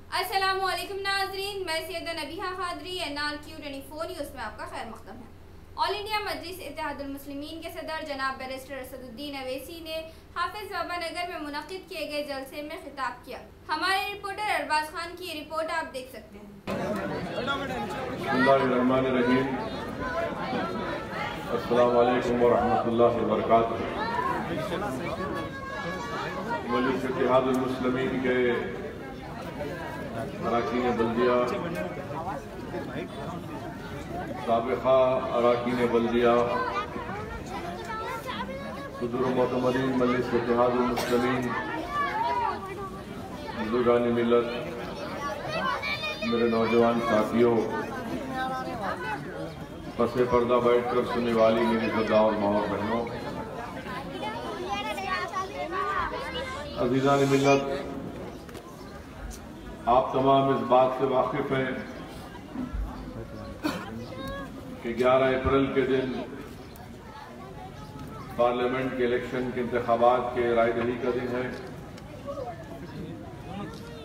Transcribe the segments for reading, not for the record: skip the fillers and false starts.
अस्सलामुअलैकुम नाज़रीन, मैं सैयदा नबीहा खादरी NRQ24 न्यूज़ में आपका खैर मक़दम है। ऑल इंडिया मजलिस इत्तेहादुल मुस्लिमीन के सदर जनाब बैरिस्टर असदुद्दीन अवैसी ने हाफिज बाबा नगर में मुनक़िद किए गए जलसे में खिताब किया। हमारे रिपोर्टर अरबाज खान की रिपोर्ट आप देख सकते हैं। बिस्मिल्लाहिर्रहमानिर्रहीम। अस्सलामु अलैकुम व रहमतुल्लाहि व बरकातुहू। मजलिस इत्तेहादुल मुस्लिमीन के अराकीन बल्दिया, साबिक़ा अराकीन बल्दिया, सदर मोतमदीन मजलिस इत्तेहादुल मुस्लिमीन, बुज़ुर्गान मिल्लत, मेरे नौजवान साथियों, पसे पर्दा बैठकर सुनने वाली मेरी ज़दा और माँ और बहनों, अज़ीज़ान मिल्लत, आप तमाम इस बात से वाकिफ़ हैं कि 11 अप्रैल के दिन पार्लियामेंट के इलेक्शन के इंतखाबात के रायदही का दिन है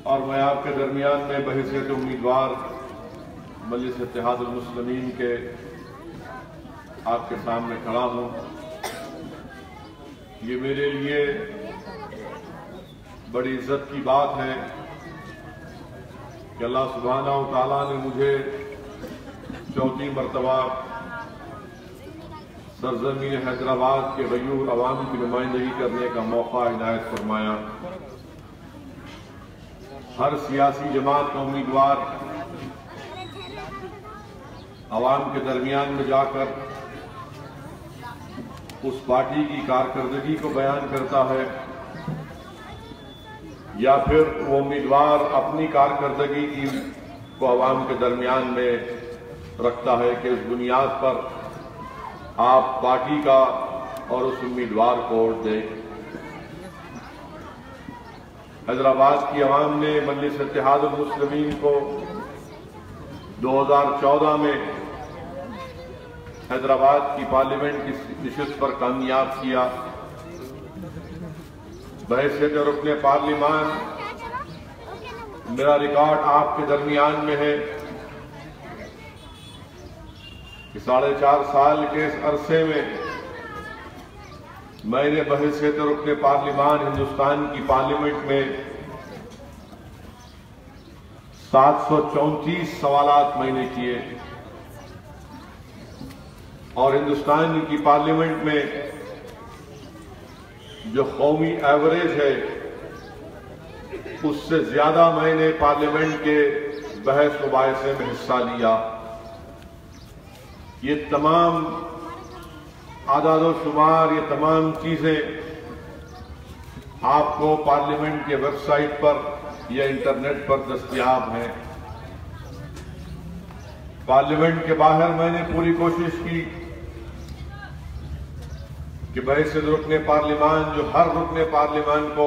और मैं आपके दरमियान में बहैसियत उम्मीदवार मजलिस इत्तेहादुल मुस्लिमीन के आपके सामने खड़ा हूँ। ये मेरे लिए बड़ी इज्जत की बात है कि अल्लाह सुब्हानहू व तआला ने मुझे चौथी मरतबा सरजमीन हैदराबाद के गयूर अवाम की नुमाइंदगी करने का मौका इनायत फरमाया। हर सियासी जमात का उम्मीदवार अवाम के दरमियान में जाकर उस पार्टी की कारकर्दगी को बयान करता है या फिर वो उम्मीदवार अपनी कारकर्दगी को अवाम के दरमियान में रखता है कि इस बुनियाद पर आप पार्टी का और उस उम्मीदवार को वोट दें। हैदराबाद की अवाम ने मजलिस इत्तेहादुल मुस्लिमीन को 2014 में हैदराबाद की पार्लियामेंट की नशिस्त पर कामयाब किया। बहैसियत रुकने पार्लिमान मेरा रिकॉर्ड आपके दरमियान में है कि 4.5 साल के इस अरसे में मैंने बहैसियत रुकने पार्लिमान हिंदुस्तान की पार्लियामेंट में 734 सवालात मैंने किए और हिंदुस्तान की पार्लियामेंट में जो कौमी एवरेज है उससे ज्यादा मैंने पार्लियामेंट के बहस मुबाहिसे में हिस्सा लिया। ये तमाम आदाद शुमार, ये तमाम चीजें आपको पार्लियामेंट के वेबसाइट पर या इंटरनेट पर दस्तयाब हैं। पार्लियामेंट के बाहर मैंने पूरी कोशिश की कि बहैसियत रुकने पार्लिमान, जो हर रुकने पार्लिमान को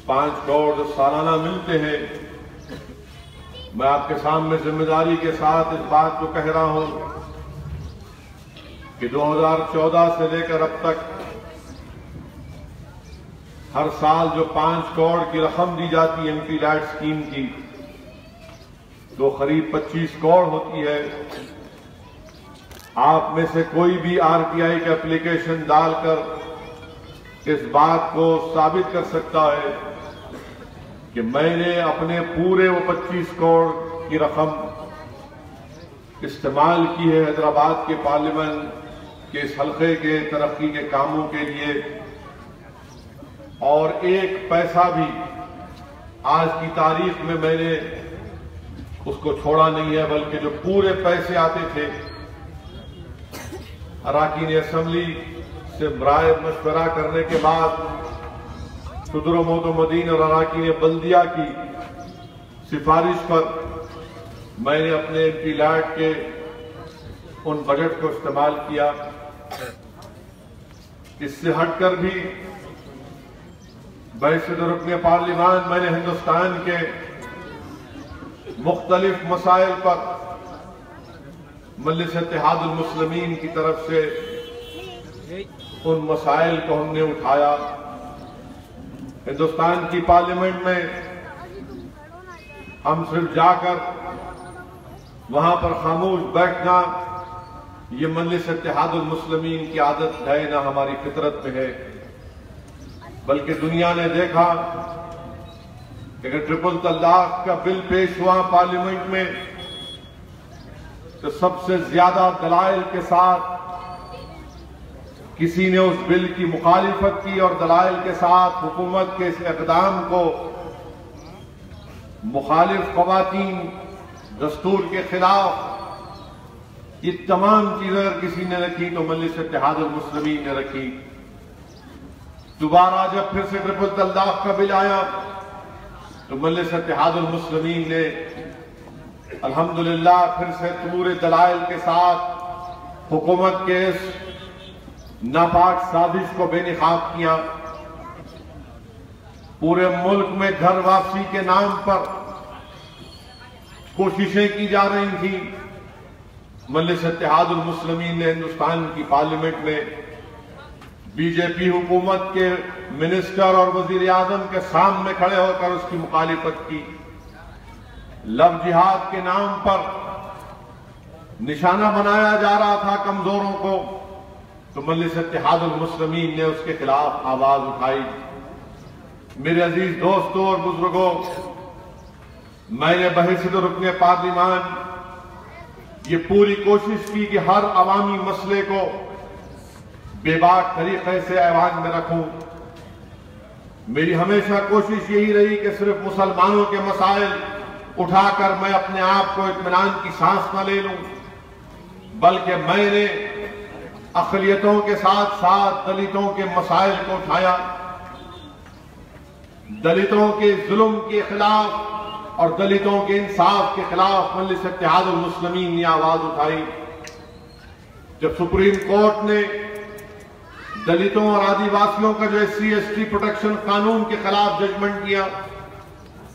5 करोड़ जो सालाना मिलते हैं, मैं आपके सामने जिम्मेदारी के साथ इस बात को कह रहा हूं कि 2014 से लेकर अब तक हर साल जो 5 करोड़ की रकम दी जाती है एमपी लैट स्कीम की, तो करीब 25 करोड़ होती है। आप में से कोई भी आरटीआई का एप्लीकेशन डालकर इस बात को साबित कर सकता है कि मैंने अपने पूरे वो 25 करोड़ की रकम इस्तेमाल की है हैदराबाद के पार्लियामेंट के इस हल्के के तरक्की के कामों के लिए, और एक पैसा भी आज की तारीख में मैंने उसको छोड़ा नहीं है, बल्कि जो पूरे पैसे आते थे अराकीन असेंबली से राय मशवरा करने के बाद सदर मोतमदीन और अराकीन बल्दिया की सिफारिश पर मैंने अपने एमपी लैट के उन बजट को इस्तेमाल किया। इससे हटकर भी बहैसियत रुकने पार्लिमान मैंने हिंदुस्तान के मुख्तलिफ मसाइल पर मजलिस इत्तेहादुल मुस्लिमीन की तरफ से उन मसाइल को हमने उठाया। हिंदुस्तान की पार्लियामेंट में हम सिर्फ जाकर वहां पर खामोश बैठना ये मजलिस इत्तेहादुल मुस्लिमीन की आदत है, ना हमारी फितरत में है। बल्कि दुनिया ने देखा कि अगर ट्रिपल तलाक का बिल पेश हुआ पार्लियामेंट में तो सबसे ज्यादा दलाइल के साथ किसी ने उस बिल की मुखालिफत की और दलाइल के साथ हुकूमत के इस इक़दाम को मुखालिफ ख़वातीन, दस्तूर के खिलाफ, ये तमाम चीजें अगर किसी ने रखी तो मजलिस इत्तेहादुल मुस्लिमीन ने रखी। दोबारा जब फिर से ट्रिपल तलाक का बिल आया तो मजलिस इत्तेहादुल मुस्लिमीन ने अल्हम्दुलिल्लाह फिर से पूरे दलाइल के साथ हुकूमत के इस नापाक साजिश को बेनकाब किया। पूरे मुल्क में घर वापसी के नाम पर कोशिशें की जा रही थी। मजलिस इत्तेहादुल मुस्लिमीन ने हिंदुस्तान की पार्लियामेंट में बीजेपी हुकूमत के मिनिस्टर और वजीर आजम के सामने खड़े होकर उसकी मुखालिफत की। लव जिहाद के नाम पर निशाना बनाया जा रहा था कमजोरों को, तो मजलिस इत्तेहादुल मुस्लिमीन ने उसके खिलाफ आवाज उठाई। मेरे अजीज दोस्तों और बुजुर्गों, मैंने बहैसियत रुकने पार्लिमान ये पूरी कोशिश की कि हर अवामी मसले को बेबाक तरीके से ऐवान में रखूं। मेरी हमेशा कोशिश यही रही कि सिर्फ मुसलमानों के मसाइल उठाकर मैं अपने आप को इत्मीनान की सांस न ले लूं, बल्कि मैंने अक़लियतों के साथ साथ दलितों के मसाइल को उठाया। दलितों के जुल्म के खिलाफ और दलितों के इंसाफ के खिलाफ मजलिस इत्तेहादुल मुस्लिमीन ने आवाज उठाई। जब सुप्रीम कोर्ट ने दलितों और आदिवासियों का जो SC/ST प्रोटेक्शन कानून के खिलाफ जजमेंट किया,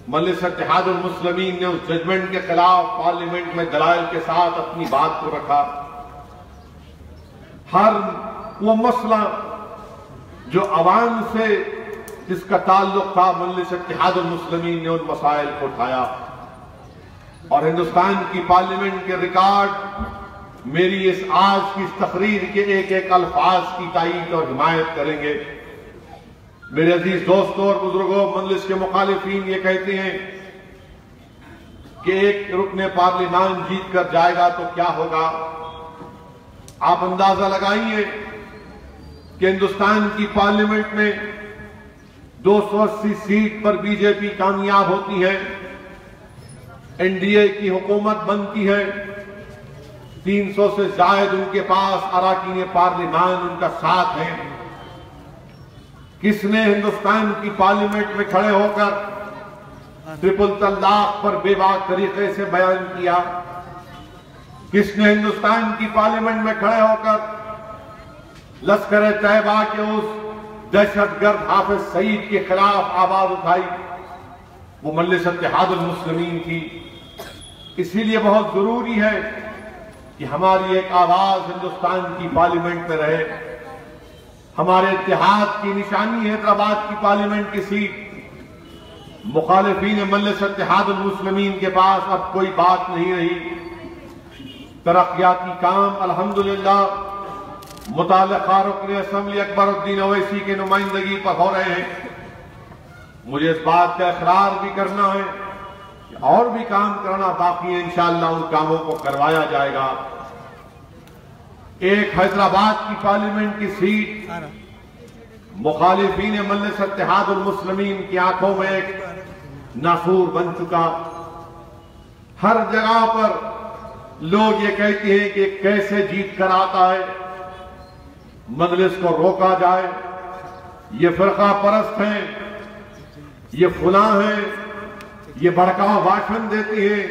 मजलिस इत्तेहादुल मुस्लिमीन ने उस जजमेंट के खिलाफ पार्लियामेंट में दलाइल के साथ अपनी बात को रखा। हर वो मसला जो अवाम से जिसका ताल्लुक था, मजलिस इत्तेहादुल मुस्लिमीन ने उन मसाइल को उठाया। और हिंदुस्तान की पार्लियामेंट के रिकॉर्ड मेरी इस आज की तकरीर के एक एक अल्फाज की तायीद और हिमायत करेंगे। मेरे अजीज दोस्तों और बुजुर्गों, मजलिस के मुखालिफीन ये कहते हैं कि एक रुकने पार्लियामान जीत कर जाएगा तो क्या होगा। आप अंदाजा लगाइए कि हिंदुस्तान की पार्लियामेंट में 280 सीट पर बीजेपी कामयाब होती है, NDA की हुकूमत बनती है, 300 से ज्यादा उनके पास अराकीन पार्लियामान उनका साथ है। किसने हिंदुस्तान की पार्लियामेंट में खड़े होकर ट्रिपल तलाक पर बेबाक तरीके से बयान किया? किसने हिंदुस्तान की पार्लियामेंट में खड़े होकर लश्कर तैयबा के उस दहशतगर्द हाफिज सईद के खिलाफ आवाज उठाई? वो मजलिस इत्तेहादुल मुस्लिमीन की। इसीलिए बहुत जरूरी है कि हमारी एक आवाज हिंदुस्तान की पार्लियामेंट में रहे। हमारे इत्तेहाद की निशानी है हैदराबाद की पार्लियामेंट की सीट। मुखालिफीन मजलिस इत्तेहादुल मुस्लिमीन के पास अब कोई बात नहीं रही। तरक्याती काम अल्हम्दुलिल्लाह मुताल्लिक़ा रुकन असेंबली अकबरुद्दीन ओवैसी की नुमाइंदगी पर हो रहे हैं। मुझे इस बात का इकरार भी करना है कि और भी काम करना बाकी है। इंशाअल्लाह उन कामों को करवाया जाएगा। एक हैदराबाद की पार्लियामेंट की सीट मुखालिफीन मजलिस इत्तेहादुल मुस्लिमीन की आंखों में एक नासूर बन चुका। हर जगह पर लोग ये कहते हैं कि कैसे जीत कर आता है, मजलिस को रोका जाए, ये फिरका परस्त हैं, ये फुला हैं, ये भड़काऊ भाषण देते हैं,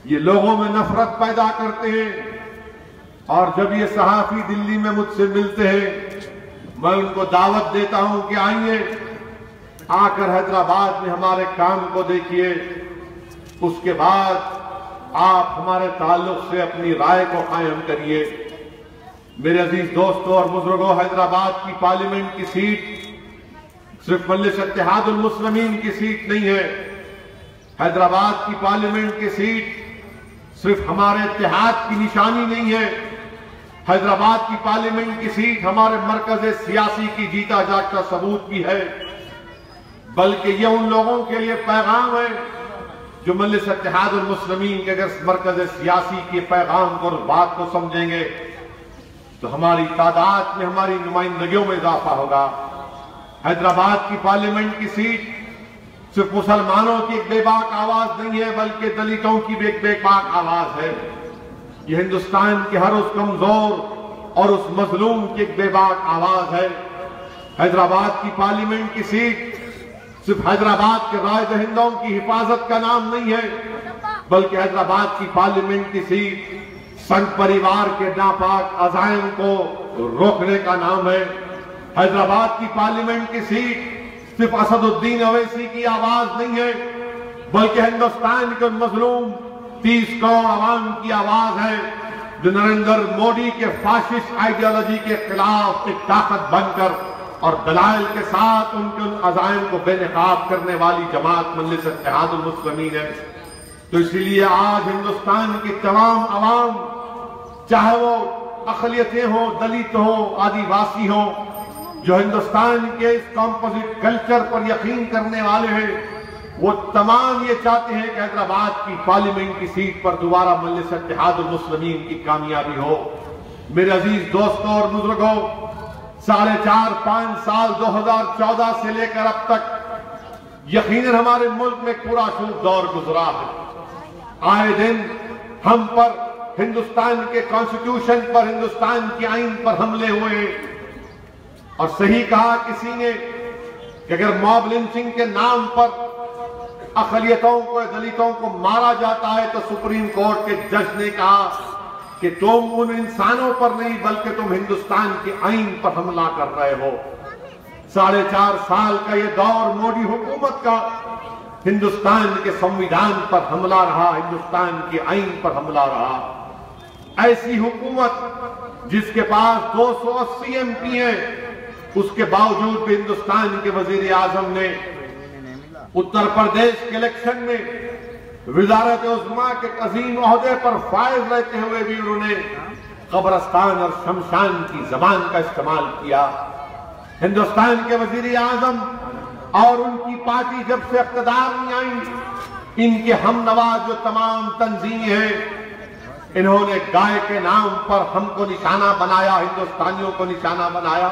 ये लोगों में नफरत पैदा करते हैं। और जब ये सहाफी दिल्ली में मुझसे मिलते हैं, मैं उनको दावत देता हूं कि आइए, आकर हैदराबाद में हमारे काम को देखिए, उसके बाद आप हमारे ताल्लुक से अपनी राय को कायम करिए। मेरे अजीज दोस्तों और बुजुर्गों, हैदराबाद की पार्लियामेंट की सीट सिर्फ मजलिस इत्तेहादुल मुस्लिमीन की सीट नहीं है। हैदराबाद की पार्लियामेंट की सीट सिर्फ हमारे इत्तेहाद की निशानी नहीं है, हैदराबाद की पार्लियामेंट की सीट हमारे मरकज सियासी की जीता जागता सबूत भी है, बल्कि ये उन लोगों के लिए पैगाम है जो मजलिस इत्तेहादुल मुस्लिमीन के अगर मरकज सियासी के पैगाम को और बात को समझेंगे तो हमारी तादाद में, हमारी नुमाइंदगियों में इजाफा होगा। हैदराबाद की पार्लियामेंट की सीट सिर्फ मुसलमानों की एक बेबाक आवाज नहीं है, बल्कि दलितों की भी एक बेबाक आवाज है। ये हिंदुस्तान के हर उस कमजोर और उस मजलूम की एक बेबाक आवाज है। हैदराबाद की पार्लियामेंट की सीट सिर्फ हैदराबाद के राय दहिंदों की हिफाजत का नाम नहीं है, बल्कि हैदराबाद की पार्लियामेंट की सीट संघ परिवार के नापाक अजायम को रोकने का नाम है। हैदराबाद की पार्लियामेंट की सीट सिर्फ असदुद्दीन अवैसी की आवाज नहीं है, बल्कि हिंदुस्तान के मजलूम 30 करोड़ आवाम की आवाज है जो नरेंद्र मोदी के फाशिस्ट आइडियोलॉजी के खिलाफ एक ताकत बनकर और दलाइल के साथ उनके उन अजायम को बेनकाब करने वाली जमात मजलिस इत्तेहादुल मुस्लिमीन है। तो इसीलिए आज हिंदुस्तान की तमाम आवाम, चाहे वो अक़लियतें हो, दलित हो, आदिवासी हो, जो हिंदुस्तान के इस कॉम्पोजिट कल्चर पर यकीन करने वाले हैं, वो तमाम ये चाहते हैं कि हैदराबाद की पार्लियामेंट की सीट पर दोबारा मजलिस इत्तेहादुल मुस्लिमीन की कामयाबी हो। मेरे अजीज दोस्तों और बुजुर्गों, 4.5-5 साल 2014 से लेकर अब तक यकीनन हमारे मुल्क में पूरा शुभ दौर गुजरा है। आए दिन हम पर, हिंदुस्तान के कॉन्स्टिट्यूशन पर, हिंदुस्तान की आईन पर हमले हुए और सही कहा किसी ने कि अगर मॉब लिंचिंग के नाम पर अक़लियतों को, दलितों को मारा जाता है तो सुप्रीम कोर्ट के जज ने कहा कि तुम उन इंसानों पर नहीं बल्कि तुम हिंदुस्तान की आईन पर हमला कर रहे हो। 4.5 साल का ये दौर मोदी हुकूमत का हिंदुस्तान के संविधान पर हमला रहा, हिंदुस्तान की आईन पर हमला रहा। ऐसी हुकूमत जिसके पास 280 MP हैं, उसके बावजूद भी हिंदुस्तान के वजीर आजम ने उत्तर प्रदेश के इलेक्शन में वजारत उज़्मा के अजीम ओहदे पर फायज रहते हुए भी उन्होंने कब्रस्तान और शमशान की जबान का इस्तेमाल किया। हिंदुस्तान के वजीर आजम और उनकी पार्टी जब से इक़्तिदार में आई, इनके हमनवाज जो तमाम तंजीमें हैं, इन्होंने गाय के नाम पर हमको निशाना बनाया, हिंदुस्तानियों को निशाना बनाया।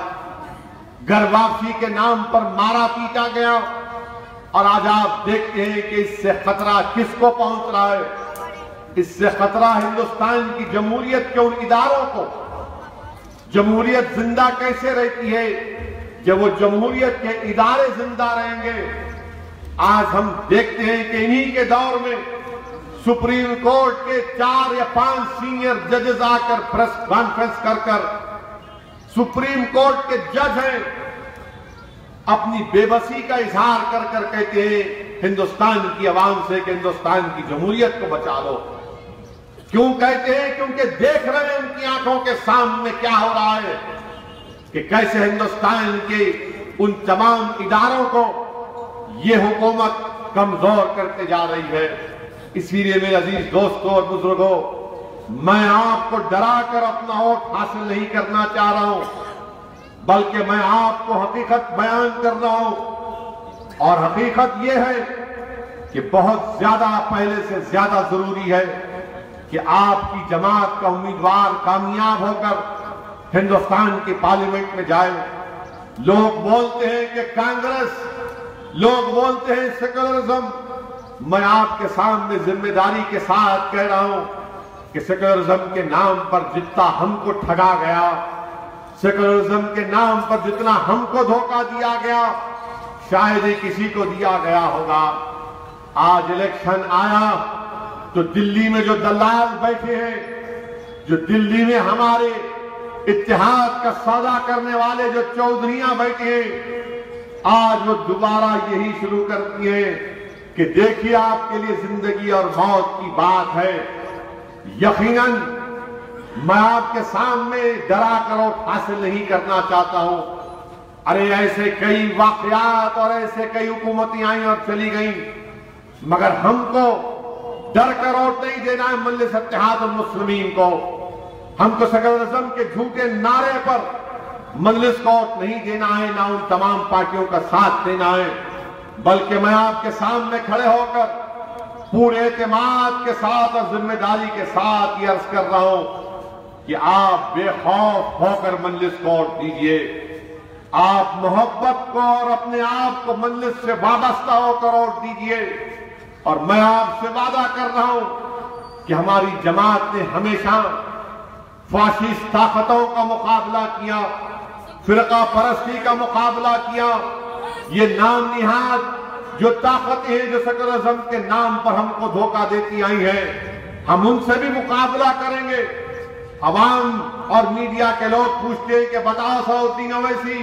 घर वापसी के नाम पर मारा पीटा गया और आज आप देखते हैं कि इससे खतरा किसको पहुंच रहा है? इससे खतरा हिंदुस्तान की जमहूरियत के उन इदारों को। जमहूरियत जिंदा कैसे रहती है? जब वो जमहूरियत के इदारे जिंदा रहेंगे। आज हम देखते हैं कि इन्हीं के दौर में सुप्रीम कोर्ट के 4 या 5 सीनियर जजेस आकर प्रेस कॉन्फ्रेंस कर सुप्रीम कोर्ट के जज हैं, अपनी बेबसी का इजहार कर कहते हैं हिंदुस्तान की आवाम से कि हिंदुस्तान की जमहूरियत को बचा लो। क्यों कहते हैं? क्योंकि देख रहे हैं उनकी आंखों के सामने क्या हो रहा है कि कैसे हिंदुस्तान के उन तमाम इदारों को ये हुकूमत कमजोर करते जा रही है। इसीलिए मेरे अजीज दोस्तों और बुजुर्गों, मैं आपको डराकर अपना वोट हासिल नहीं करना चाह रहा हूं, बल्कि मैं आपको हकीकत बयान कर रहा हूं। और हकीकत यह है कि बहुत ज्यादा, पहले से ज्यादा जरूरी है कि आपकी जमात का उम्मीदवार कामयाब होकर हिंदुस्तान की पार्लियामेंट में जाए। लोग बोलते हैं कि कांग्रेस, लोग बोलते हैं सेक्युलरिज्म। मैं आपके सामने जिम्मेदारी के साथ कह रहा हूं कि सेक्युलरिज्म के नाम पर जितना हमको ठगा गया, सेक्युलरिज्म के नाम पर जितना हमको धोखा दिया गया, शायद ही किसी को दिया गया होगा। आज इलेक्शन आया तो दिल्ली में जो दलाल बैठे हैं, जो दिल्ली में हमारे इत्तेहाद का सौदा करने वाले जो चौधरियां बैठे हैं, आज वो दोबारा यही शुरू कर दिए कि देखिए आपके लिए जिंदगी और मौत की बात है। यकीनन मैं आपके सामने डरा कर वोट हासिल नहीं करना चाहता हूं। अरे ऐसे कई वाकयात और ऐसे कई हुकूमतें आई और चली गई। मगर हमको डर कर वोट नहीं देना है मजलिस इत्तेहादुल मुस्लिमीन को। हमको सेकुलरिज्म के झूठे नारे पर मजलिस को वोट नहीं देना है, ना उन तमाम पार्टियों का साथ देना है। बल्कि मैं आपके सामने खड़े होकर पूरे एतमाद के साथ और जिम्मेदारी के साथ ये अर्ज कर रहा हूं कि आप बेखौफ होकर मजलिस को वोट दीजिए। आप मोहब्बत को और अपने आप को मजलिस से वाबस्ता होकर वोट दीजिए। और मैं आपसे वादा कर रहा हूं कि हमारी जमात ने हमेशा फाशिस्ट ताकतों का मुकाबला किया, फिरका परस्ती का मुकाबला किया। ये नाम निहाद जो ताकतें हैं जो सेकुलरिज्म के नाम पर हमको धोखा देती आई हैं, हम उनसे भी मुकाबला करेंगे। अवाम और मीडिया के लोग पूछते हैं कि बताओ सलाउद्दीन ओवैसी,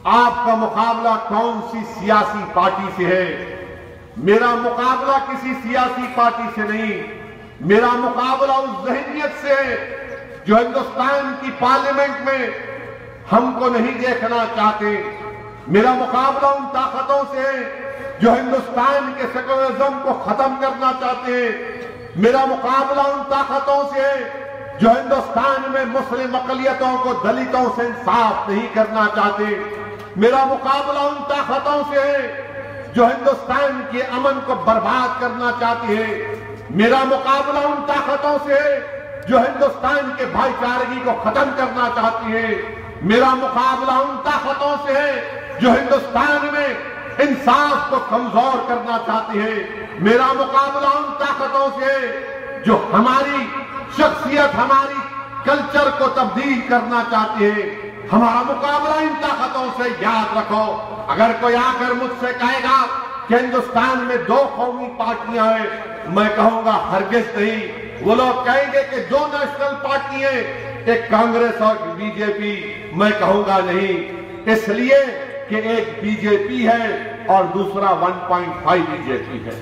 आपका मुकाबला कौन सी सियासी पार्टी से है? मेरा मुकाबला किसी सियासी पार्टी से नहीं, मेरा मुकाबला उस ज़हनियत से है जो हिंदुस्तान की पार्लियामेंट में हमको नहीं देखना चाहते। मेरा मुकाबला उन ताकतों से है जो हिंदुस्तान के सेकुलरिज्म को खत्म करना चाहते हैं। मेरा मुकाबला उन ताकतों से है जो हिंदुस्तान में मुस्लिम अक़लियतों को दलितों से इंसाफ नहीं करना चाहते। मेरा मुकाबला उन ताकतों से है जो हिंदुस्तान के अमन को बर्बाद करना चाहती है। मेरा मुकाबला उन ताकतों से है जो हिंदुस्तान के भाईचारगी को खत्म करना चाहती है। मेरा मुकाबला उन ताकतों से है जो हिंदुस्तान में इंसाफ को कमजोर करना चाहती है। मेरा मुकाबला उन ताकतों से है जो हमारी शख्सियत, हमारी कल्चर को तब्दील करना चाहती है। हमारा मुकाबला इन ताकतों से। याद रखो, अगर कोई आकर मुझसे कहेगा कि हिंदुस्तान में दो कौमी पार्टियां हैं, मैं कहूंगा हरगिज नहीं। वो लोग कहेंगे कि दो नेशनल पार्टी हैं, एक कांग्रेस और बीजेपी, मैं कहूंगा नहीं। इसलिए कि एक बीजेपी है और दूसरा 1.5 बीजेपी है।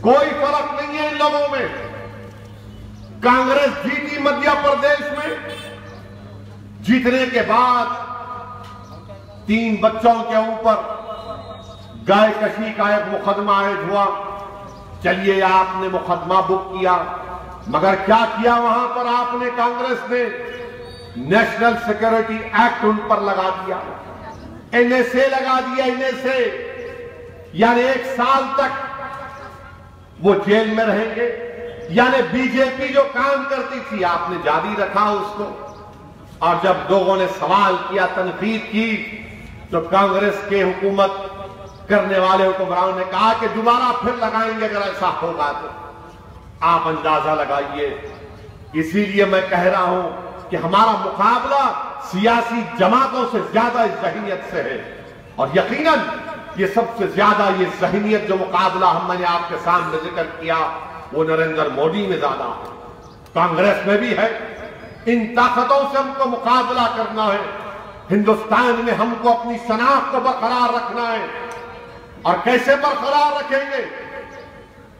कोई फर्क नहीं है इन लोगों में। कांग्रेस जीती मध्य प्रदेश में, जीतने के बाद 3 बच्चों के ऊपर गाय कशी का एक मुकदमा आयद हुआ। चलिए, आपने मुकदमा बुक किया, मगर क्या किया वहां पर आपने? कांग्रेस ने नेशनल सिक्योरिटी एक्ट उन पर लगा दिया, एनएसए लगा दिया। एनएसए यानी 1 साल तक वो जेल में रहेंगे। यानी बीजेपी जो काम करती थी आपने जारी रखा उसको। और जब लोगों ने सवाल किया, तनकीद की, तो कांग्रेस के हुकूमत करने वाले हुक्मरानों ने कहा कि दोबारा फिर लगाएंगे अगर ऐसा होगा तो। आप अंदाजा लगाइए। इसीलिए मैं कह रहा हूं कि हमारा मुकाबला सियासी जमातों से ज्यादा इस ज़हनियत से है। और यकीनन ये सबसे ज्यादा ये ज़हनियत जो मुकाबला मैंने आपके सामने जिक्र किया वो नरेंद्र मोदी में ज्यादा है, कांग्रेस में भी है। इन ताकतों से हमको मुकाबला करना है। हिंदुस्तान में हमको अपनी शनाख्त को बरकरार रखना है। और कैसे बरकरार रखेंगे?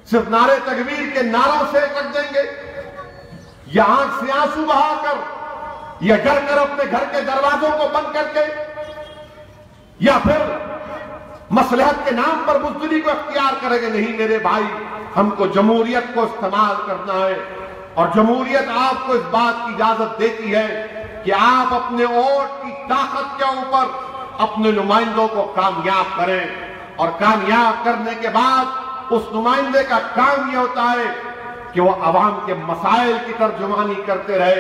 सिर्फ नारे तकबीर के नारों से रख देंगे, या आंख से आंसू बहाकर, या डर कर अपने घर के दरवाजों को बंद करके, या फिर मसलहत के नाम पर बुज़दिली को अख्तियार करेंगे? नहीं मेरे भाई, हमको जमहूरियत को इस्तेमाल करना है। और जमहूरियत आपको इस बात की इजाजत देती है कि आप अपने वोट की ताकत के ऊपर अपने नुमाइंदों को कामयाब करें। और कामयाब करने के बाद उस नुमाइंदे का काम यह होता है कि वो अवाम के मसाइल की तर्जुमानी करते रहे,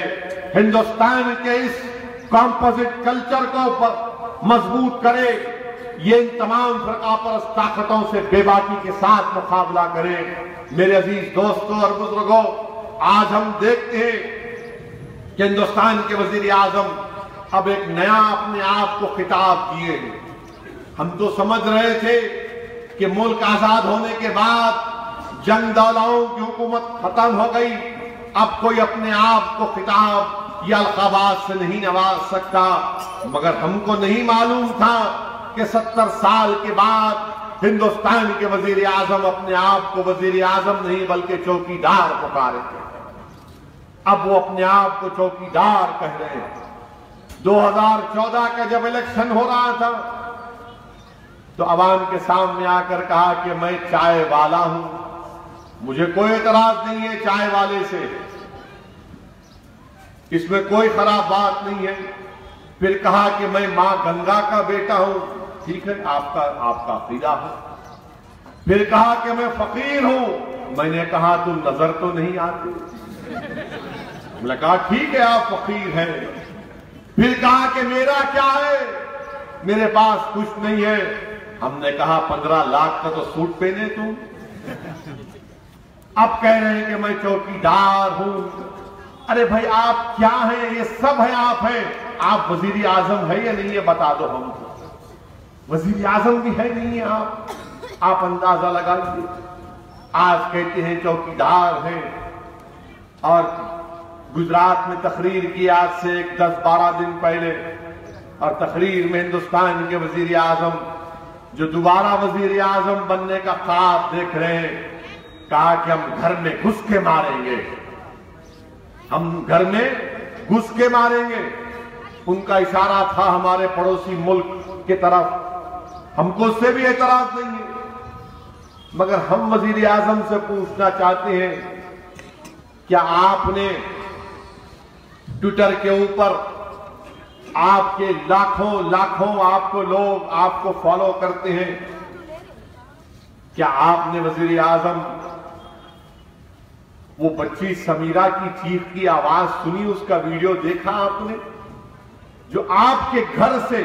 हिंदुस्तान के इस कॉम्पोजिट कल्चर को मजबूत करे, ये इन तमाम फरकापरस्त ताकतों से बेबाकी के साथ मुकाबला करे। मेरे अजीज दोस्तों और बुजुर्गों, आज हम देखते हैं कि हिंदुस्तान के वजीर आजम अब एक नया अपने आप को खिताब दिए हैं। हम तो समझ रहे थे कि मुल्क आजाद होने के बाद जंग दौलाओं की हुकूमत खत्म हो गई, अब कोई अपने आप को खिताब या अलकाबात से नहीं नवाज सकता। मगर हमको नहीं मालूम था कि 70 साल के बाद हिंदुस्तान के वजीर आजम अपने आप को वजीर आजम नहीं बल्कि चौकीदार पुकारे थे। अब वो अपने आप को चौकीदार कह रहे हैं। 2014 का जब इलेक्शन हो रहा था तो अवाम के सामने आकर कहा कि मैं चाय वाला हूं, मुझे कोई एतराज नहीं है चाय वाले से, इसमें कोई खराब बात नहीं है। फिर कहा कि मैं मां गंगा का बेटा हूं, ठीक है, आपका अकीदा है। फिर कहा कि मैं फकीर हूं, मैंने कहा तुम नजर तो नहीं आते, मैंने कहा ठीक है आप फकीर हैं। फिर कहा कि मेरा क्या है, मेरे पास कुछ नहीं है। हमने कहा 15 लाख का तो सूट पहने तुम, अब कह रहे हैं कि मैं चौकीदार हूं। अरे भाई आप क्या हैं, ये सब है आप हैं, आप वजीर आजम है या नहीं है बता दो हमको। वजीर आजम भी है नहीं है आप अंदाजा लगाइए। आज कहते हैं चौकीदार हैं, और गुजरात में तकरीर की आज से 10-12 दिन पहले, और तकरीर में हिंदुस्तान के वजीर आजम जो दोबारा वजीर आजम बनने का ख्वाब देख रहे हैं, कहा कि हम घर में घुस के मारेंगे, हम घर में घुस के मारेंगे। उनका इशारा था हमारे पड़ोसी मुल्क की तरफ, हमको उससे भी एतराज नहीं है। मगर हम वजीर आजम से पूछना चाहते हैं, क्या आपने ट्विटर के ऊपर आपके लाखों आपको लोग आपको फॉलो करते हैं, क्या आपने वजीर आजम वो बच्ची समीरा की चीख की आवाज सुनी, उसका वीडियो देखा आपने, जो आपके घर से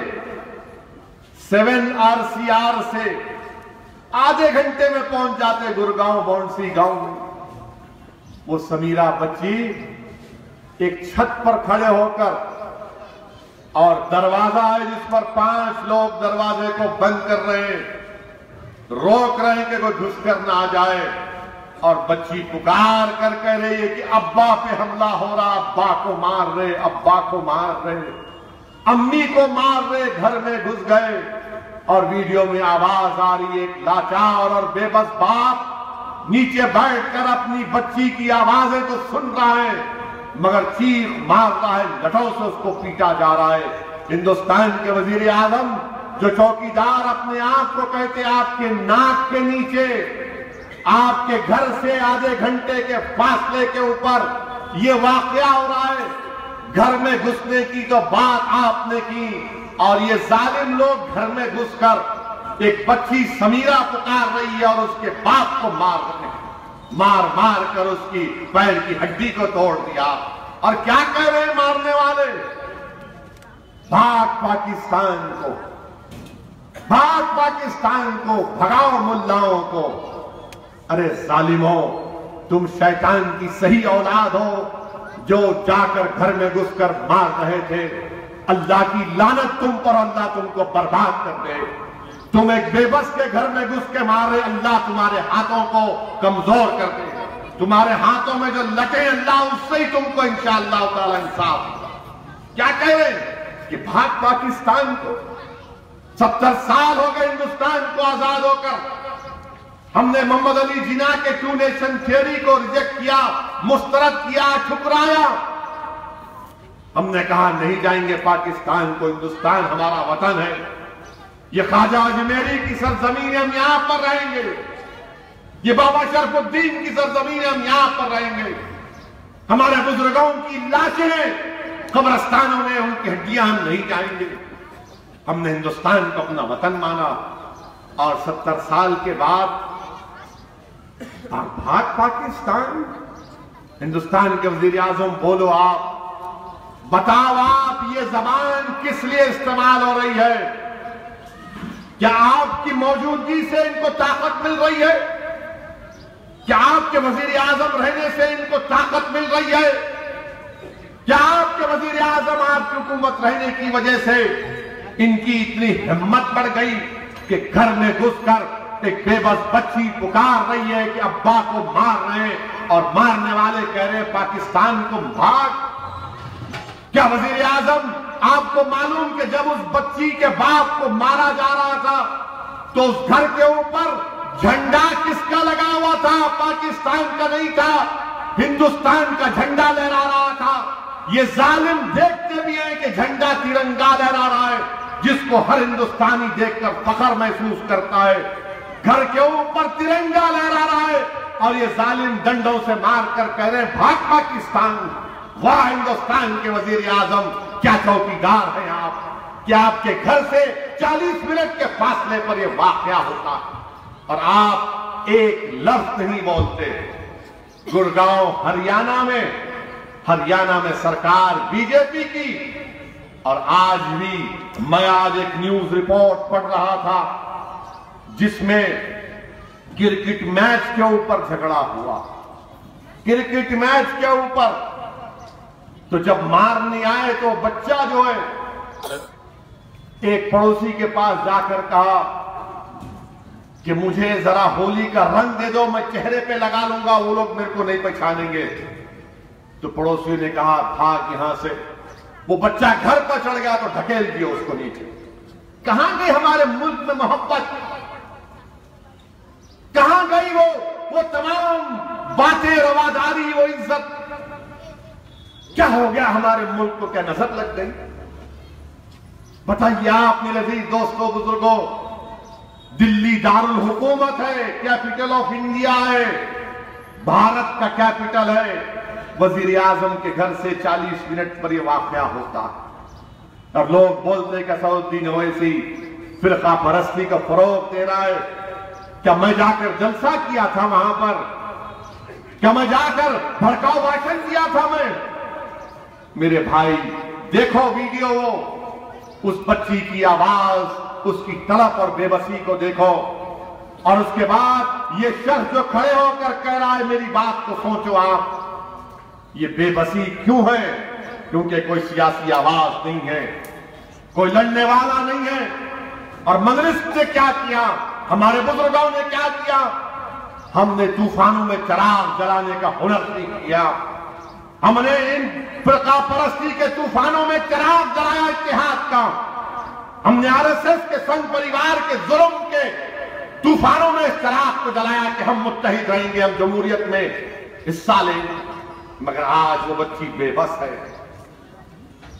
7RCR से आधे घंटे में पहुंच जाते गुड़गांव बौंडसी गांव में। वो समीरा बच्ची एक छत पर खड़े होकर, और दरवाजा है जिस पर 5 लोग दरवाजे को बंद कर रहे हैं, रोक रहे हैं कि कोई घुसकर ना आ जाए, और बच्ची पुकार कर कह रही है कि अब्बा पे हमला हो रहा, अब्बा को मार रहे, अब्बा को मार रहे, अम्मी को मार रहे, घर में घुस गए। और वीडियो में आवाज आ रही है, एक लाचार और बेबस बाप नीचे बैठकर अपनी बच्ची की आवाजें तो सुन रहा है, मगर चीख मार रहा है, लठों से उसको पीटा जा रहा है। हिंदुस्तान के वजीर आजम जो चौकीदार अपने आप को कहते, आपके नाक के नीचे, आपके घर से आधे घंटे के फासले के ऊपर ये वाकया हो रहा है। घर में घुसने की तो बात आपने की, और ये जालिम लोग घर में घुसकर एक बच्ची समीरा पुकार रही है और उसके बाप को मार रहे हैं, मार कर उसकी पैर की हड्डी को तोड़ दिया। और क्या कह रहे हैं मारने वाले, भाग पाकिस्तान को, भाग पाकिस्तान को, भगाओ मुल्लाओं को। अरे जालिमों, तुम शैतान की सही औलाद हो, जो जाकर घर में घुसकर मार रहे थे। अल्लाह की लानत तुम पर, अल्लाह तुमको बर्बाद कर दे। तुम एक बेबस के घर में घुस के मारे, अल्लाह तुम्हारे हाथों को कमजोर कर दे। तुम्हारे हाथों में जो लटे, अल्लाह उससे ही तुमको इंशाअल्लाह ताला इंसाफ। क्या कह रहे कि भाग पाकिस्तान को। 70 साल हो गए हिंदुस्तान को आजाद होकर। हमने मोहम्मद अली जिन्ना के 2 नेशन थियोरी को रिजेक्ट किया, मुस्तरद किया, ठुकराया। हमने कहा नहीं जाएंगे पाकिस्तान को, हिंदुस्तान हमारा वतन है, ये ख्वाजा अजमेरी की सरजमीन है, हम यहां पर रहेंगे। ये बाबा शरफुद्दीन की सरजमीन है, हम यहां पर रहेंगे। हमारे बुजुर्गों की लाशें कब्रिस्तानों में, उनकी हड्डियां, हम नहीं जाएंगे। हमने हिंदुस्तान को अपना वतन माना, और 70 साल के बाद भाग पाकिस्तान। हिंदुस्तान के वजीर आजम बोलो, आप बताओ, आप ये जबान किस लिए इस्तेमाल हो रही है? क्या आपकी मौजूदगी से इनको ताकत मिल रही है? क्या आपके वजीर आजम रहने से इनको ताकत मिल रही है? क्या आपके वजीर आजम, आपकी हुकूमत रहने की वजह से इनकी इतनी हिम्मत बढ़ गई कि घर में घुसकर एक बेबस बच्ची पुकार रही है कि अब्बा को मार रहे हैं, और मारने वाले कह रहे हैं पाकिस्तान को भाग? क्या वजीर आजम, आपको मालूम कि जब उस बच्ची के बाप को मारा जा रहा था, तो उस घर के ऊपर झंडा किसका लगा हुआ था? पाकिस्तान का नहीं था, हिंदुस्तान का झंडा लहरा रहा था। ये जालिम देखते भी हैं कि झंडा तिरंगा लहरा रहा है, जिसको हर हिंदुस्तानी देखकर फख्र महसूस करता है। घर के ऊपर तिरंगा लहरा रहा है और ये जालिम डंडों से मारकर कह रहे हैं भाग पाकिस्तान। वाह हिंदुस्तान के वजीर आजम, क्या चौकीदार हैं आप कि आपके घर से 40 मिनट के फासले पर यह वाकया होता और आप एक लफ्ज नहीं बोलते। गुड़गांव हरियाणा में सरकार बीजेपी की, और आज भी मैं आज एक न्यूज रिपोर्ट पढ़ रहा था जिसमें क्रिकेट मैच के ऊपर झगड़ा हुआ, क्रिकेट मैच के ऊपर। तो जब मारने आए तो बच्चा जो है एक पड़ोसी के पास जाकर कहा कि मुझे जरा होली का रंग दे दो, मैं चेहरे पे लगा लूंगा, वो लोग मेरे को नहीं पहचानेंगे। तो पड़ोसी ने कहा भाग यहां से। वो बच्चा घर पर चढ़ गया तो ढकेल दिया उसको नीचे। कहां गई हमारे मुल्क में मोहब्बत, कहां गई वो तमाम बातें, रवादारी, वो इज्जत? क्या हो गया हमारे मुल्क को? क्या नजर लग गई? बताइए आप मेरे अजीज दोस्तों बुजुर्गों, दिल्ली दारुल हुकूमत है, कैपिटल ऑफ इंडिया है, भारत का कैपिटल है। वजीर आजम के घर से 40 मिनट पर यह वाकया होता और लोग बोलते कि असदुद्दीन ओवैसी फिरका परस्ती का फरोग दे रहा है। क्या मैं जाकर जलसा किया था वहां पर? क्या मैं जाकर भड़काऊ भाषण दिया था? मैं मेरे भाई देखो वीडियो, वो उस बच्ची की आवाज, उसकी तड़प और बेबसी को देखो। और उसके बाद ये शख्स जो खड़े होकर कह रहा है मेरी बात को सोचो आप, ये बेबसी क्यों है? क्योंकि कोई सियासी आवाज नहीं है, कोई लड़ने वाला नहीं है। और मजलिस ने क्या किया, हमारे बुजुर्गों ने क्या किया? हमने तूफानों में चिराग जलाने का हुनर सीख किया। हमने इन फिरका परस्ती के तूफानों में चिराग जलाया इत्तेहाद का। हमने आरएसएस के संघ परिवार के जुल्म के तूफानों में चिराग को जलाया कि हम मुत्तहिद रहेंगे, हम जमहूरियत में हिस्सा लेंगे। मगर आज वो बच्ची बेबस है,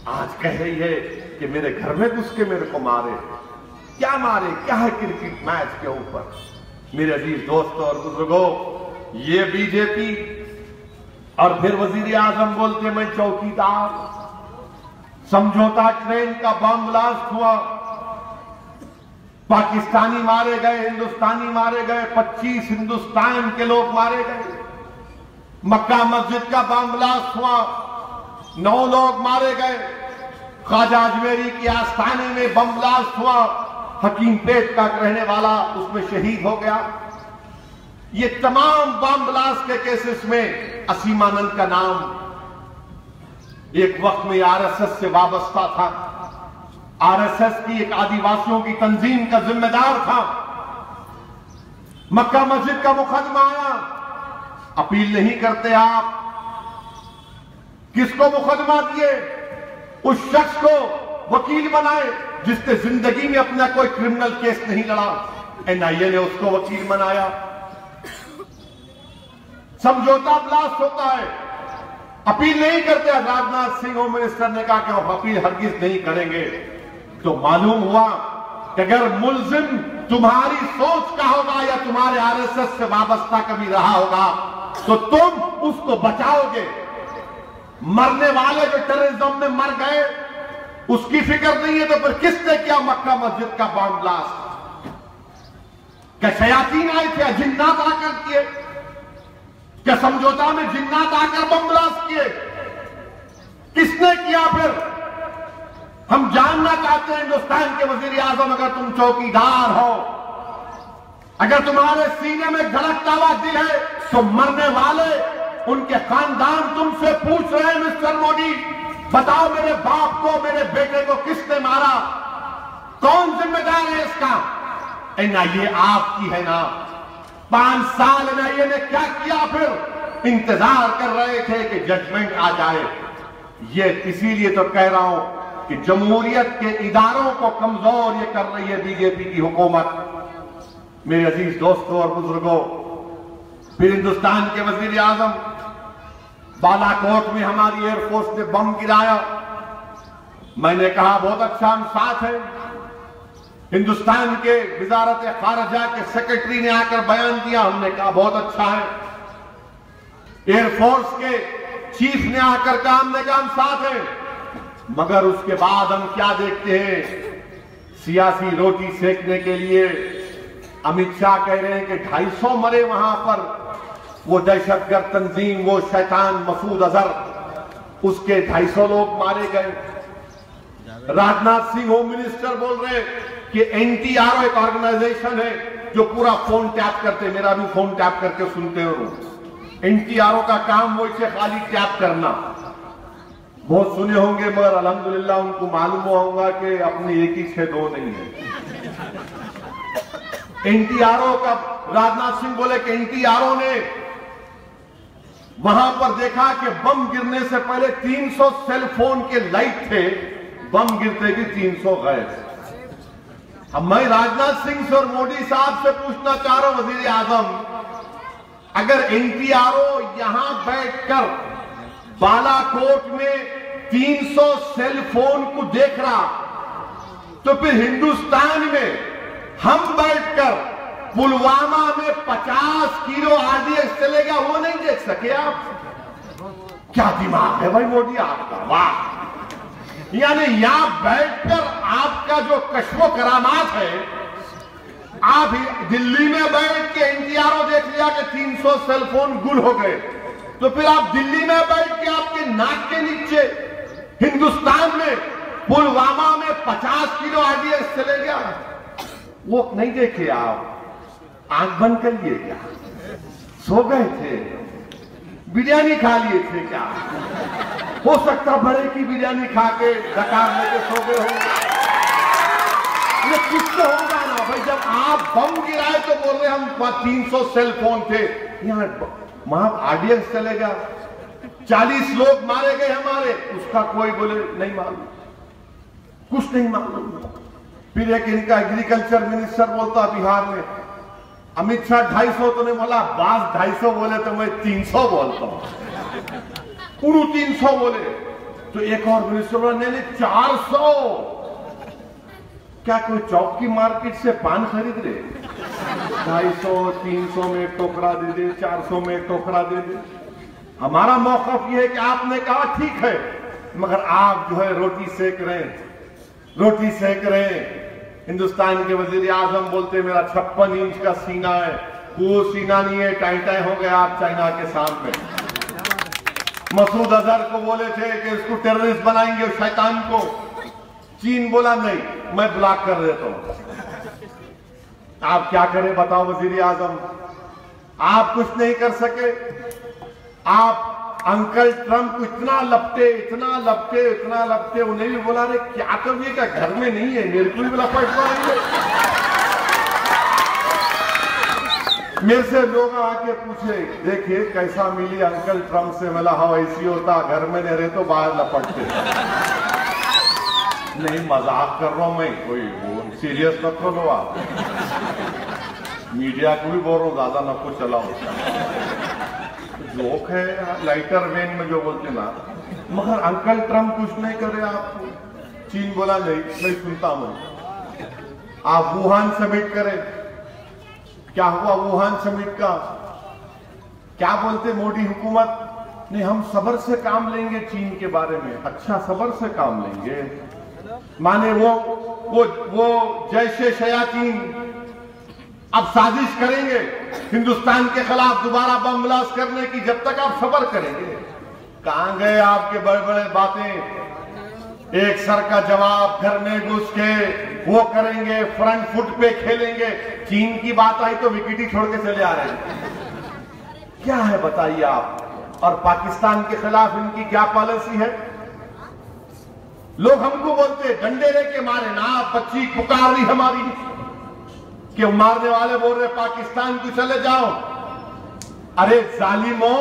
आज कह रही है कि मेरे घर में घुस के मेरे को मारे। क्या मारे? क्या है क्रिकेट मैच के ऊपर? मेरे अजीज दोस्तों और बुजुर्गों, ये बीजेपी और फिर वजीर आजम बोलते मैं चौकीदार। समझौता ट्रेन का बम ब्लास्ट हुआ, पाकिस्तानी मारे गए, हिंदुस्तानी मारे गए, 25 हिंदुस्तान के लोग मारे गए। मक्का मस्जिद का बम ब्लास्ट हुआ, 9 लोग मारे गए। ख्वाजा अजमेरी की आस्थाने में बम ब्लास्ट हुआ, हकीम पेट का रहने वाला उसमें शहीद हो गया। ये तमाम बम ब्लास्ट के केसेस में असीमानंद का नाम एक वक्त में आरएसएस से वाबस्ता था। आरएसएस की एक आदिवासियों की तंजीम का जिम्मेदार था। मक्का मस्जिद का मुकदमा आया, अपील नहीं करते आप। किसको मुकदमा दिए? उस शख्स को वकील बनाए जिसने जिंदगी में अपना कोई क्रिमिनल केस नहीं लड़ा। एनआईए ने उसको वकील बनाया। समझौता ब्लास्ट होता है, अपील नहीं करते। राजनाथ सिंह होम मिनिस्टर ने कहा कि हम अपील हरगिज नहीं करेंगे। तो मालूम हुआ कि अगर मुलजिम तुम्हारी सोच का होगा या तुम्हारे आरएसएस से वाबस्ता कभी रहा होगा तो तुम उसको बचाओगे। मरने वाले जो टेररिज्म में मर गए उसकी फिक्र नहीं है तो फिर किसने किया मक्का मस्जिद का बम ब्लास्ट? क्या शयातीन आए थे? जिन्नात आकर किए? क्या समझौता में जिन्नात आकर बम ब्लास्ट किए? किसने किया? फिर हम जानना चाहते हैं हिंदुस्तान के वजीर आजम, अगर तुम चौकीदार हो, अगर तुम्हारे सीने में धड़कता हुआ दिल है तो मरने वाले उनके खानदान तुमसे पूछ रहे हैं मिस्टर मोदी, बताओ मेरे बाप को, मेरे बेटे को किसने मारा? कौन जिम्मेदार है इसका? एनआईए आपकी है ना। 5 साल एनआईए ने क्या किया? फिर इंतजार कर रहे थे कि जजमेंट आ जाए। ये इसीलिए तो कह रहा हूं कि जमहूरियत के इदारों को कमजोर ये कर रही है बीजेपी की हुकूमत। मेरे अजीज दोस्तों और बुजुर्गों, फिर हिंदुस्तान के वजीर आजम बालाकोट में हमारी एयरफोर्स ने बम गिराया। मैंने कहा बहुत अच्छा, हम साथ हैं। हिंदुस्तान के वजारत खारजा के सेक्रेटरी ने आकर बयान दिया, हमने कहा बहुत अच्छा है। एयरफोर्स के चीफ ने आकर कहा, हमने कहा हम साथ हैं। मगर उसके बाद हम क्या देखते हैं, सियासी रोटी सेकने के लिए अमित शाह कह रहे हैं कि 250 मरे वहां पर, वो दहशतगर्द तंजीम, वो शैतान मसूद अजहर, उसके 250 लोग मारे गए। राजनाथ सिंह होम मिनिस्टर बोल रहे कि एनटीआरओ एक ऑर्गेनाइजेशन है जो पूरा फोन टैप करते, मेरा भी फोन टैप करके सुनते हो। एनटीआरओ का काम वो इसे खाली टैप करना, बहुत सुने होंगे, मगर अल्हम्दुलिल्लाह उनको मालूम होगा कि अपने एक ही 6-2 नहीं है। एनटीआरओ का राजनाथ सिंह बोले कि एनटीआरओ ने वहां पर देखा कि बम गिरने से पहले 300 सेल फोन के लाइट थे, बम गिरते भी 300 गए। अब मैं राजनाथ सिंह से और मोदी साहब से पूछना चाह रहा हूं, वजीर आजम, अगर एनटीआरओ यहां बैठकर बालाकोट में 300 सेल फोन को देख रहा, तो फिर हिंदुस्तान में हम बैठकर पुलवामा में 50 किलो आरडीएक्स चलेगा, वो नहीं देख सके आप? क्या दिमाग है भाई मोदी आपका, वाह! यानी यहां बैठकर आपका जो कश्मो करामात है, आप दिल्ली में बैठ के एनटीआरओ देख लिया कि 300 सेल फोन गुल हो गए, तो फिर आप दिल्ली में बैठ के आपके नाक के नीचे हिंदुस्तान में पुलवामा में 50 किलो आरडीएक्स चले गया, वो नहीं देखे आप? आंख बंद कर लिए क्या? सो गए थे? बिरयानी खा लिए थे क्या? हो सकता बड़े की बिरयानी खा के डकार लेके सो गए हो। ये कुछ तो होगा ना भाई, जब आप बम गिराए तो बोल रहे हम 300 सेल फोन थे, यहाँ वहां आरडीएक्स चलेगा, 40 लोग मारे गए हमारे, उसका कोई बोले नहीं मालूम, कुछ नहीं मालूम। फिर एक इनका एग्रीकल्चर मिनिस्टर बोलता बिहार में, अमित शाह 250 तो नहीं बोला, बास 250 बोले तो मैं 300 बोलता हूं, पूरू 300 बोले। तो एक और मिनिस्टर बोला नहीं 400। क्या कोई चौक की मार्केट से पान खरीद रहे? 250 300 में एक टोकरा दे दे, 400 में एक टोकरा दे दे। हमारा मौकफ यह है कि आपने कहा ठीक है, मगर आप जो है रोटी सेक रहे हैं, रोटी सेक रहे हैं। हिंदुस्तान के वजीर आजम बोलते मेरा 56 इंच का सीना है, वो सीना नहीं है, टाइटाई हो गया आप चाइना के सामने। मसूद अजहर को बोले थे कि इसको टेररिस्ट बनाएंगे शैतान को, चीन बोला नहीं, मैं ब्लॉक कर देता हूं। आप क्या करें बताओ वजीर आजम, आप कुछ नहीं कर सके। आप अंकल ट्रंप को इतना लपटे, इतना लपटे, इतना लपटे, उन्हें भी बोला रे क्या कब ये क्या घर में नहीं है, मेरे को भी लपट पाएंगे। मेरे से लोग आके पूछे देखिए कैसा मिली अंकल ट्रंप से, मिला हाँ ऐसी होता, घर में नहीं रहे तो बाहर लपटते। नहीं मजाक कर रहा हूं मैं, कोई वो सीरियस मत लो आप, मीडिया को भी बोल रहा हूं ज्यादा न को चलाओ, जोक है लाइटर वेन में जो बोलते ना। मगर अंकल ट्रंप कुछ नहीं करे आपको, चीन बोला नहीं, मैं सुनता हूं। आप वुहान समिट करें, क्या हुआ वुहान समिट का? क्या बोलते मोदी हुकूमत, नहीं हम सब्र से काम लेंगे चीन के बारे में। अच्छा सब्र से काम लेंगे, माने वो जैसे शयातीन अब साजिश करेंगे हिंदुस्तान के खिलाफ दोबारा बम ब्लास्ट करने की, जब तक आप सब्र करेंगे। कहां गए आपके बड़े बड़े बातें, एक सर का जवाब घर में घुस के वो करेंगे, फ्रंट फुट पे खेलेंगे। चीन की बात आई तो विकेट ही छोड़ के चले आ रहे हैं, क्या है बताइए आप। और पाकिस्तान के खिलाफ इनकी क्या पॉलिसी है? लोग हमको बोलते डंडे लेके मारे ना, बच्ची पुकार रही हमारी कि मारने वाले बोल रहे पाकिस्तान को चले जाओ। अरे जालिमो,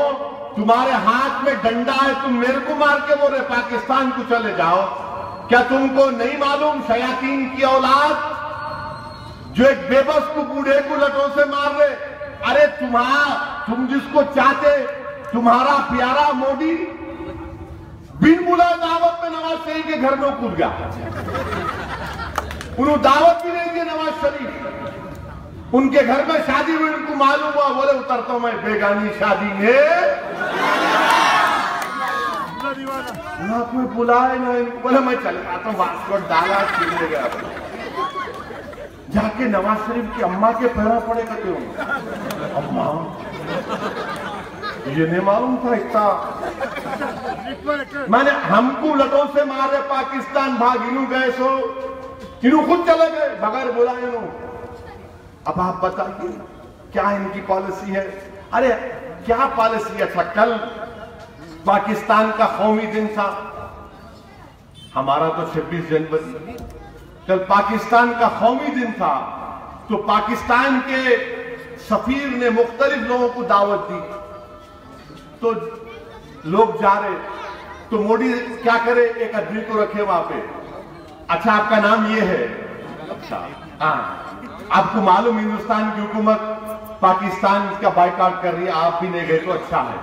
तुम्हारे हाथ में डंडा है, तुम मेरे को मार के बोल रहे पाकिस्तान को चले जाओ। क्या तुमको नहीं मालूम शयातीन की औलाद जो एक बेबस को बूढ़े को लटों से मार रहे? अरे तुम जिसको चाहते, तुम्हारा प्यारा मोदी बिन बुलाए दावत में नवाज शरीफ के घर में कूद गया। उन्होंने दावत भी नहीं दी नवाज शरीफ। उनके घर में शादी हुई, उनको मालूम हुआ, बोले उतरता हूं मैं बेगानी शादी में, ना कोई बुलाए ना इनको। बोले मैं चल आता हूँ वास्को डाला चिल्ले गया, जाके नवाज शरीफ की अम्मा के पैरा पड़े करते हो। अम्मा ये नहीं मालूम था इतना, मैंने हमको लटों से मारे पाकिस्तान, भाग इनू गए सो इनू खुद चले गए बगैर बुलाए इनू। अब आप बताइए क्या इनकी पॉलिसी है? अरे क्या पॉलिसी? अच्छा कल पाकिस्तान का कौमी दिन था, हमारा तो 26 जनवरी, कल पाकिस्तान का कौमी दिन था, तो पाकिस्तान के सफीर ने मुख्तलिफ लोगों को दावत दी, तो लोग जा रहे, तो मोदी क्या करे, एक आदमी को रखे वहां पे, अच्छा आपका नाम ये है, अच्छा हाँ आपको मालूम हिंदुस्तान की हुकूमत पाकिस्तान का बायकॉट कर रही है, आप भी नहीं गए तो अच्छा है,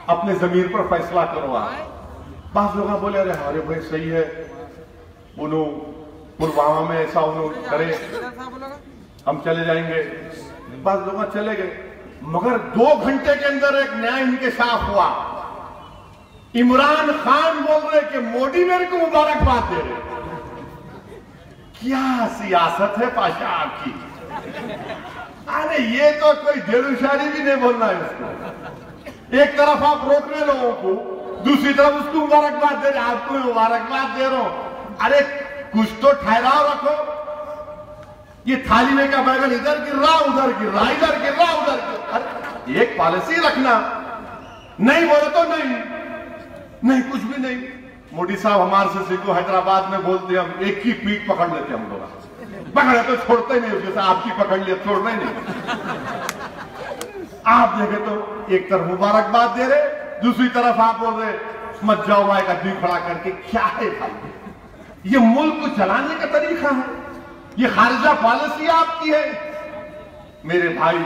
अपने जमीन पर फैसला करो आप। पांच लोग बोले अरे भाई सही है, उन्होंने पुलवामा में ऐसा उन्होंने करे, हम चले जाएंगे। पांच लोग चले गए, मगर 2 घंटे के अंदर एक नया इंकशाफ हुआ। इमरान खान बोल रहे कि मोदी मेरे को मुबारकबाद दे रहे। क्या सियासत है पाशा आपकी? अरे ये तो कोई देरुशारी भी नहीं बोलना है उसको। एक तरफ आप रोक रहे लोगों को, दूसरी तरफ उसको मुबारकबाद दे रहे, आपको मुबारकबाद दे रहा हूं। अरे कुछ तो ठहराव रखो। ये थाली में का बैगन इधर गिर रहा, उधर गिर रहा, इधर गिर रहा, उधर गिर रहा। अरे एक पॉलिसी रखना, नहीं बोले तो नहीं कुछ भी नहीं। मोदी साहब हमारे से सीखो, हैदराबाद में बोलते हम एक की पीठ पकड़ लेते, हम लोग पकड़े तो छोड़ते नहीं, जैसे आपकी पकड़ लिया छोड़ना ही नहीं। आप देखे तो एक तरफ मुबारकबाद दे रहे, दूसरी तरफ आप बोल रहे मत जाओ भाई का दी खड़ा करके। क्या है भाई? ये मुल्क को चलाने का तरीका है? ये खारिजा पॉलिसी आपकी है? मेरे भाई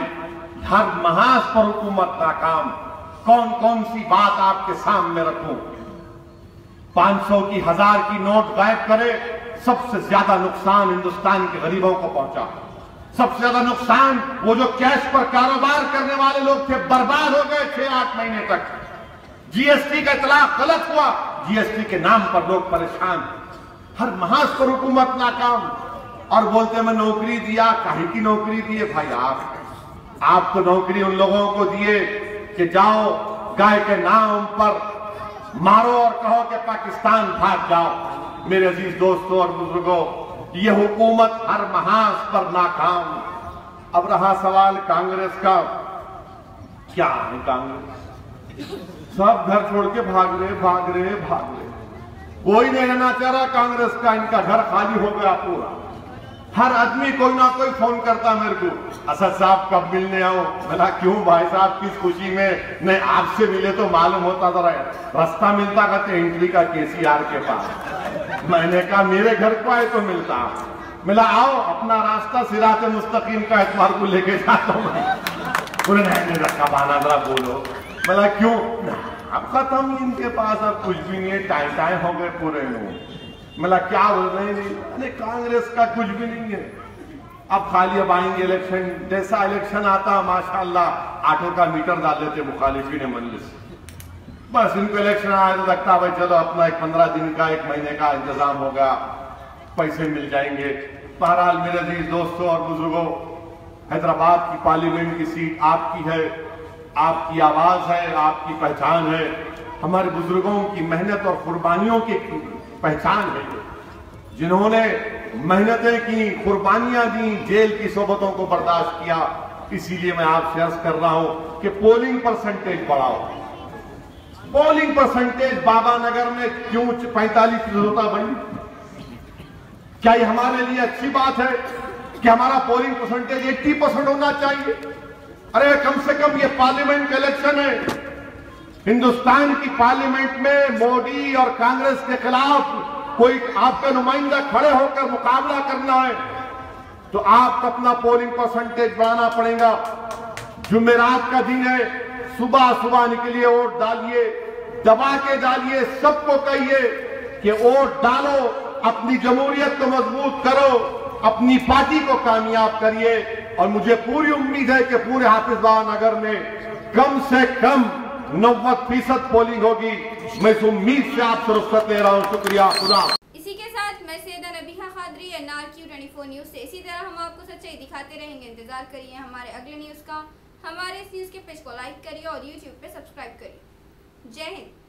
हर महाज पर हुकूमत नाकाम। कौन कौन सी बात आपके सामने रखूं? 500 की 1000 की नोट गायब करे, सबसे ज्यादा नुकसान हिंदुस्तान के गरीबों को पहुंचा। सबसे ज्यादा नुकसान वो जो कैश पर कारोबार करने वाले लोग थे, बर्बाद हो गए 6-8 महीने तक। जीएसटी का इतलाक गलत हुआ, जीएसटी के नाम पर लोग परेशान। हर महाज पर हुकूमत नाकाम, और बोलते मैं नौकरी दिया। काहे की नौकरी दिए भाई? आप तो नौकरी उन लोगों को दिए कि जाओ गाय के नाम पर मारो और कहो कि पाकिस्तान भाग जाओ। मेरे अजीज दोस्तों और बुजुर्गों, ये हुकूमत हर महाज पर नाकाम। अब रहा सवाल कांग्रेस का, क्या है कांग्रेस? सब घर छोड़ के भाग रहे। कोई नहीं रहना चाह रहा कांग्रेस का, इनका घर खाली हो गया पूरा। हर आदमी कोई ना कोई फोन करता मेरे को, असद साहब कब मिलने आओ? मैंने क्यों भाई साहब, किस खुशी में? नहीं आपसे मिले तो मालूम होता, जरा रास्ता मिलता कहते एंट्री का केसीआर के पास। मैंने कहा मेरे घर को आए तो मिलता। मिला आओ अपना रास्ता सिराते मुस्तकीम का एतवार को लेके जाता हूँ। बोले नहीं रखा बहाना, जरा बोलो। बोला क्यों? अब खत्म इनके पास, अब कुछ भी नहीं है, टाइम हो गए पूरे लोग। मतलब क्या बोल रहे हैं? अरे कांग्रेस का कुछ भी नहीं है, अब खाली अब आएंगे इलेक्शन। जैसा इलेक्शन आता माशाल्लाह ऑटो का मीटर डाल देते मुखालिफिन मजलिस। बस इनको इलेक्शन आया तो लगता भाई चलो अपना एक 15 दिन का 1 महीने का इंतजाम होगा, पैसे मिल जाएंगे। बहरहाल मेरे अजीज दोस्तों और बुजुर्गों, हैदराबाद की पार्लियामेंट की सीट आपकी है, आपकी आवाज है, आपकी पहचान है। हमारे बुजुर्गों की मेहनत और कुर्बानियों की पहचान है, जिन्होंने मेहनतें की, कुर्बानियां दी, जेल की सोबतों को बर्दाश्त किया। इसीलिए मैं आपसे अर्ज कर रहा हूं कि पोलिंग परसेंटेज बढ़ाओ। पोलिंग परसेंटेज बाबा नगर में क्यों 45% होता बनी? क्या ये हमारे लिए अच्छी बात है कि हमारा पोलिंग परसेंटेज 80% होना चाहिए? अरे कम से कम ये पार्लियामेंट का इलेक्शन है। हिंदुस्तान की पार्लियामेंट में मोदी और कांग्रेस के खिलाफ कोई आपका नुमाइंदा खड़े होकर मुकाबला करना है तो आपको अपना पोलिंग परसेंटेज बढ़ाना पड़ेगा। जुमेरात का दिन है, सुबह सुबह निकलिए, वोट डालिए, दबा के डालिए। सबको कहिए कि वोट डालो, अपनी जमहूरियत को मजबूत करो। अपनी पार्टी को कामयाब करिए। और मुझे पूरी उम्मीद है कि पूरे हाफिजाबाद नगर में कम से कम 90% पोलिंग होगी। मैं इस उम्मीद से आपसे रुखसत ले रहा हूँ। शुक्रिया। खुदा। इसी के साथ मैं सैयदा नबीहा खादरी, NRQ24 न्यूज से। इसी तरह हम आपको सच्चाई दिखाते रहेंगे। इंतजार करिए हमारे अगले न्यूज का। हमारे इस न्यूज के पेज को लाइक करिए और YouTube पे सब्सक्राइब करिए। जय हिंद।